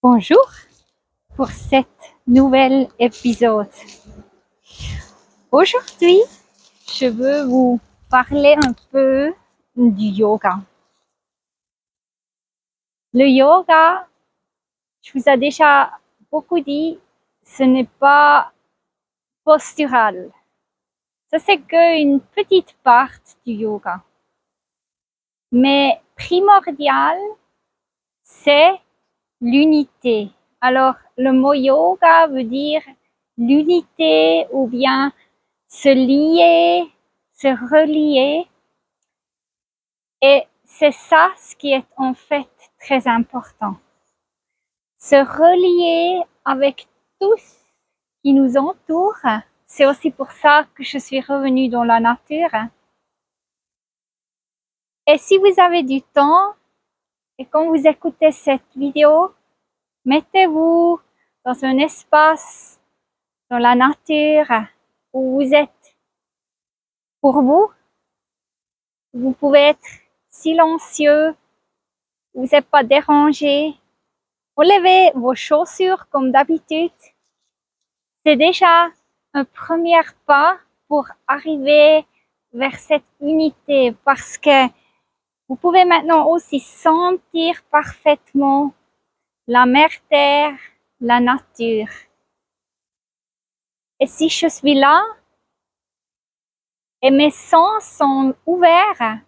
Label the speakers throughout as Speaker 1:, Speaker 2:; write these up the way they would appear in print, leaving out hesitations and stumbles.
Speaker 1: Bonjour pour cet nouvel épisode. Aujourd'hui, je veux vous parler un peu du yoga. Le yoga, je vous ai déjà beaucoup dit, ce n'est pas postural. Ça, c'est qu'une petite partie du yoga. Mais primordial, c'est l'unité. Alors, le mot yoga veut dire l'unité ou bien se lier, se relier. Et c'est ça ce qui est en fait très important. Se relier avec tous qui nous entourent. C'est aussi pour ça que je suis revenue dans la nature. Et si vous avez du temps et quand vous écoutez cette vidéo, mettez-vous dans un espace, dans la nature, où vous êtes pour vous. Vous pouvez être silencieux, vous n'êtes pas dérangé. Enlevez vos chaussures comme d'habitude. C'est déjà un premier pas pour arriver vers cette unité parce que vous pouvez maintenant aussi sentir parfaitement la mère terre, la nature. Et si je suis là et mes sens sont ouverts,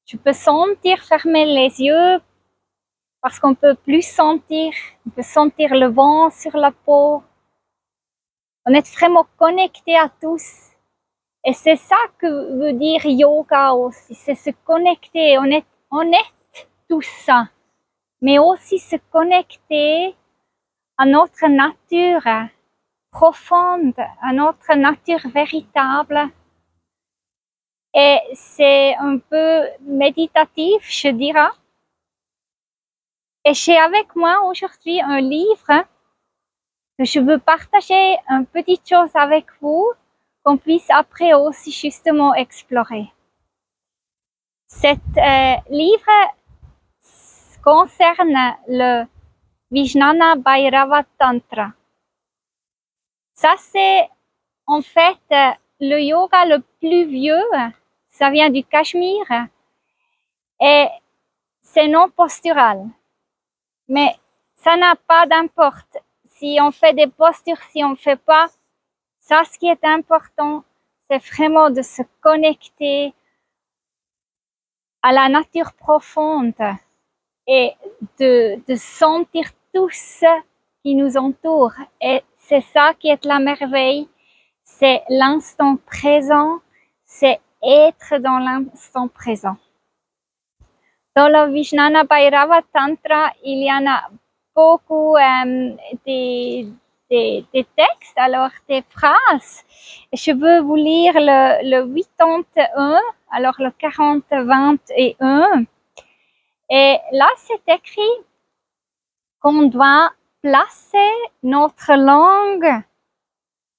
Speaker 1: je peux sentir fermer les yeux parce qu'on peut plus sentir, on peut sentir le vent sur la peau. On est vraiment connecté à tous. Et c'est ça que veut dire yoga aussi, c'est se connecter. On est tout ça, mais aussi se connecter à notre nature profonde, à notre nature véritable. Et c'est un peu méditatif, je dirais. Et j'ai avec moi aujourd'hui un livre que je veux partager une petite chose avec vous, qu'on puisse après aussi justement explorer. Cet livre concerne le Vijnana Bhairava Tantra. Ça, c'est en fait le yoga le plus vieux. Ça vient du Cachemire et c'est non postural. Mais ça n'a pas d'importe si on fait des postures, si on ne fait pas. Ça, ce qui est important, c'est vraiment de se connecter à la nature profonde et de sentir tout ce qui nous entoure. Et c'est ça qui est la merveille. C'est l'instant présent, c'est être dans l'instant présent. Dans le Vijnana Bhairava Tantra, il y en a beaucoup des textes, alors des phrases. Je veux vous lire le 81, alors le 40, 21. Et là, c'est écrit qu'on doit placer notre langue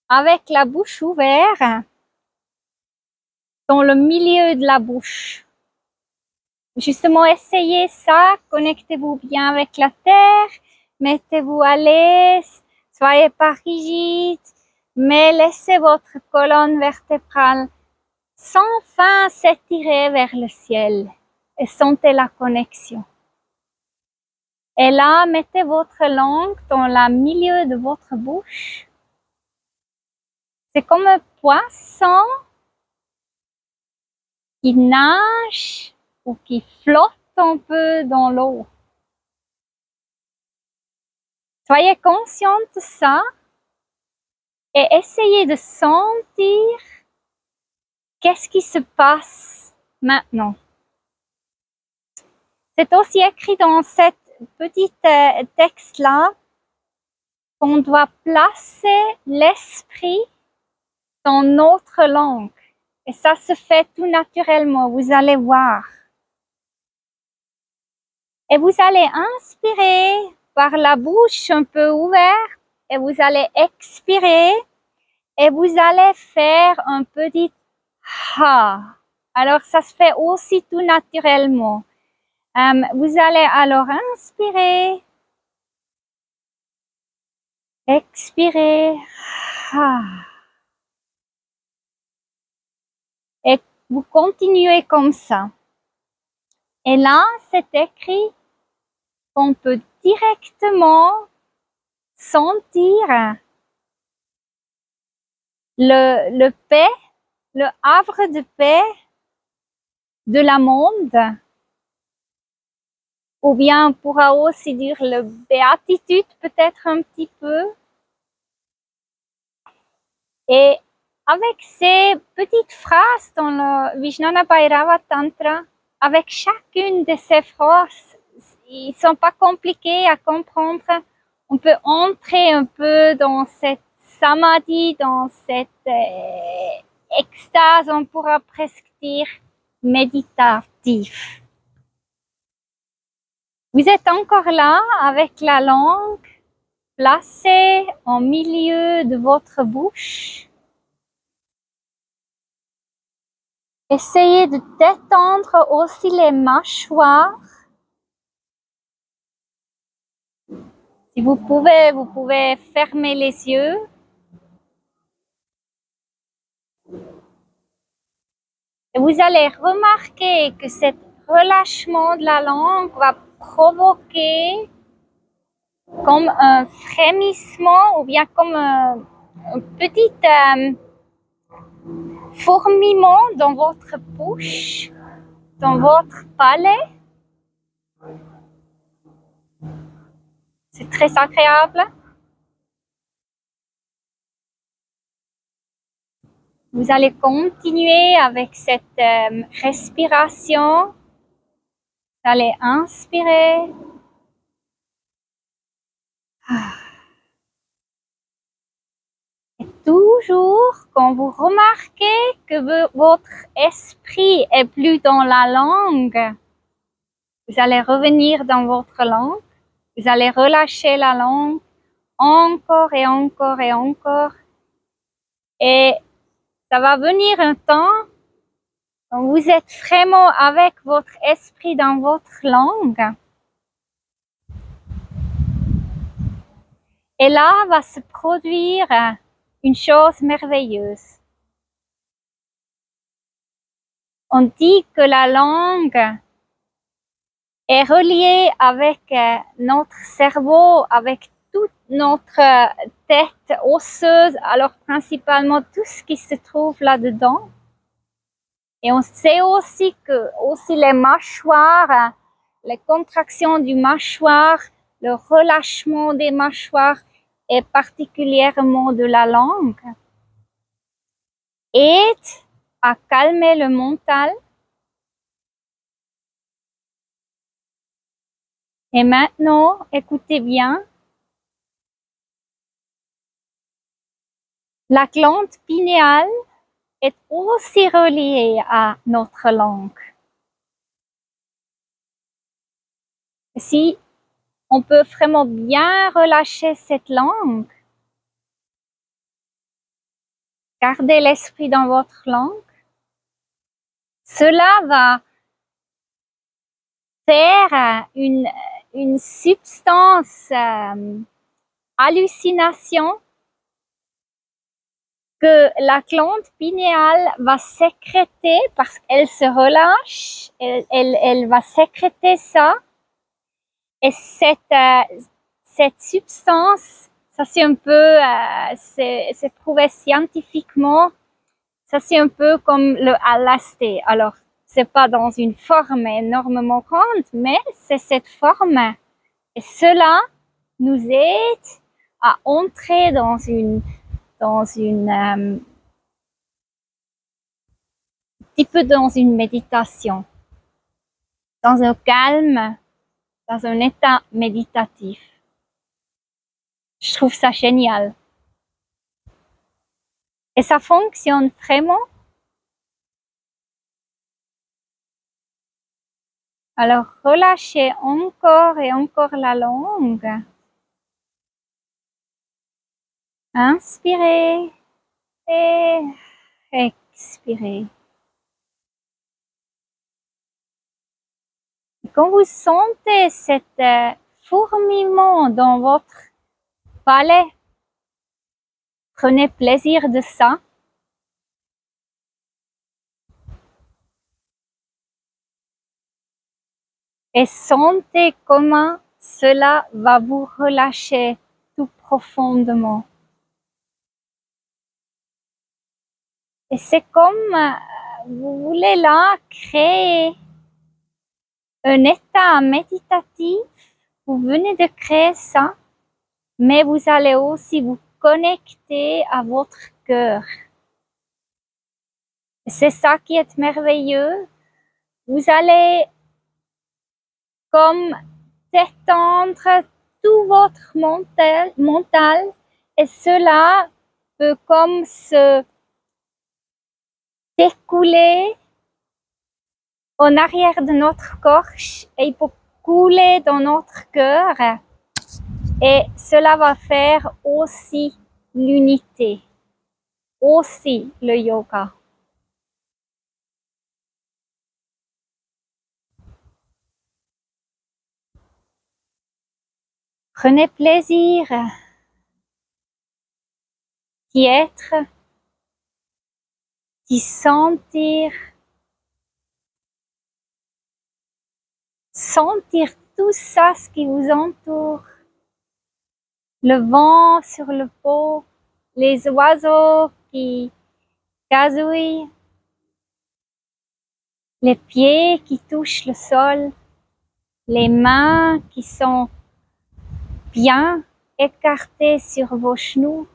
Speaker 1: avec la bouche ouverte dans le milieu de la bouche. Justement, essayez ça, connectez-vous bien avec la terre, mettez-vous à l'aise, soyez pas rigide, mais laissez votre colonne vertébrale sans fin s'étirer vers le ciel et sentez la connexion. Et là, mettez votre langue dans le milieu de votre bouche. C'est comme un poisson qui nage ou qui flotte un peu dans l'eau. Soyez conscient de ça et essayez de sentir qu'est-ce qui se passe maintenant. C'est aussi écrit dans cette petite texte-là qu'on doit placer l'esprit dans notre langue. Et ça se fait tout naturellement, vous allez voir. Et vous allez inspirer par la bouche un peu ouverte et vous allez expirer et vous allez faire un petit ha. Alors ça se fait aussi tout naturellement. Vous allez alors inspirer Expirez. Et vous continuez comme ça. Et là, c'est écrit qu'on peut directement sentir le paix, le havre de paix de la monde. Ou bien on pourra aussi dire le béatitude peut-être un petit peu. Et avec ces petites phrases dans le Vijnana Bhairava Tantra, avec chacune de ces phrases, ils sont pas compliqués à comprendre. On peut entrer un peu dans cette samadhi, dans cette extase, on pourra presque dire méditatif. Vous êtes encore là avec la langue placée au milieu de votre bouche. Essayez de détendre aussi les mâchoires. Si vous pouvez fermer les yeux. Et vous allez remarquer que cet relâchement de la langue va provoquer comme un frémissement ou bien comme un petit fourmillement dans votre bouche, dans votre palais. C'est très agréable. Vous allez continuer avec cette respiration. Vous allez inspirer. Et toujours, quand vous remarquez que votre esprit est plus dans la langue, vous allez revenir dans votre langue. Vous allez relâcher la langue encore et encore et encore. Et ça va venir un temps quand vous êtes vraiment avec votre esprit dans votre langue. Et là va se produire une chose merveilleuse. On dit que la langue est reliée avec notre cerveau, avec toute notre tête osseuse, alors principalement tout ce qui se trouve là-dedans. Et on sait aussi que aussi les mâchoires, les contractions du mâchoire, le relâchement des mâchoires et particulièrement de la langue aide à calmer le mental. Et maintenant, écoutez bien. La glande pinéale est aussi reliée à notre langue. Si on peut vraiment bien relâcher cette langue, gardez l'esprit dans votre langue, cela va faire une substance hallucination que la glande pinéale va sécréter parce qu'elle se relâche, elle va sécréter ça. Et cette substance, ça c'est un peu, c'est prouvé scientifiquement, ça c'est un peu comme le LSD. Alors, c'est pas dans une forme énormément grande, mais c'est cette forme. Et cela nous aide à entrer dans un petit peu dans une méditation, dans un calme, dans un état méditatif. Je trouve ça génial. Et ça fonctionne vraiment. Alors, relâchez encore et encore la langue. Inspirez et expirez. Et quand vous sentez cet fourmillement dans votre palais, Prenez plaisir de ça. Et sentez comment cela va vous relâcher tout profondément. Et c'est comme vous voulez là créer un état méditatif. Vous venez de créer ça, mais vous allez aussi vous connecter à votre cœur. C'est ça qui est merveilleux. Vous allez comme détendre tout votre mental et cela peut comme se découler en arrière de notre corps et il peut couler dans notre cœur et cela va faire aussi l'unité, aussi le yoga. Prenez plaisir d'y être, d'y sentir tout ça, ce qui vous entoure. Le vent sur le peau, les oiseaux qui gazouillent, les pieds qui touchent le sol, les mains qui sont bien écartées sur vos genoux.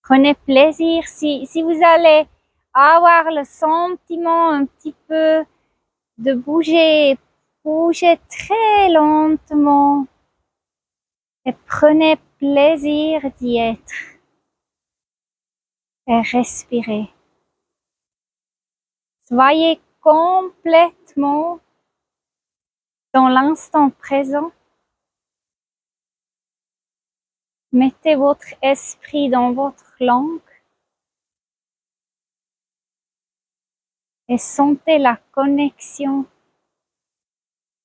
Speaker 1: Prenez plaisir si vous allez avoir le sentiment un petit peu de bouger très lentement et prenez plaisir d'y être et respirez. Soyez complètement dans l'instant présent. Mettez votre esprit dans votre langue et sentez la connexion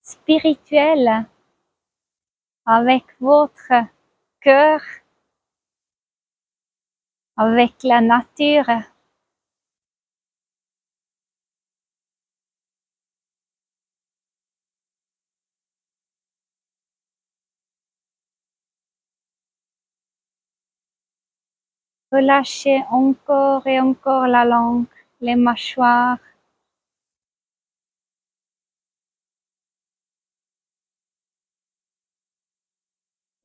Speaker 1: spirituelle avec votre cœur, avec la nature. Relâchez encore et encore la langue, les mâchoires.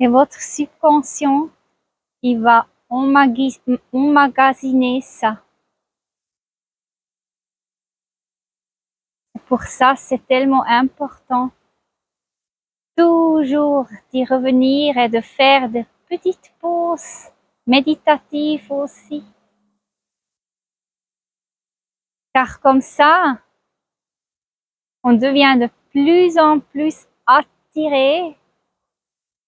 Speaker 1: Et votre subconscient, il va emmagasiner ça. Pour ça, c'est tellement important toujours d'y revenir et de faire de petites pauses méditatives aussi. Car comme ça, on devient de plus en plus attiré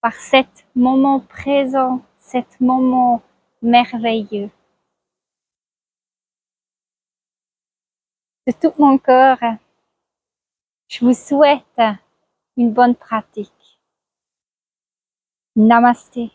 Speaker 1: par cet moment présent, cet moment merveilleux. De tout mon cœur, je vous souhaite une bonne pratique. Namasté.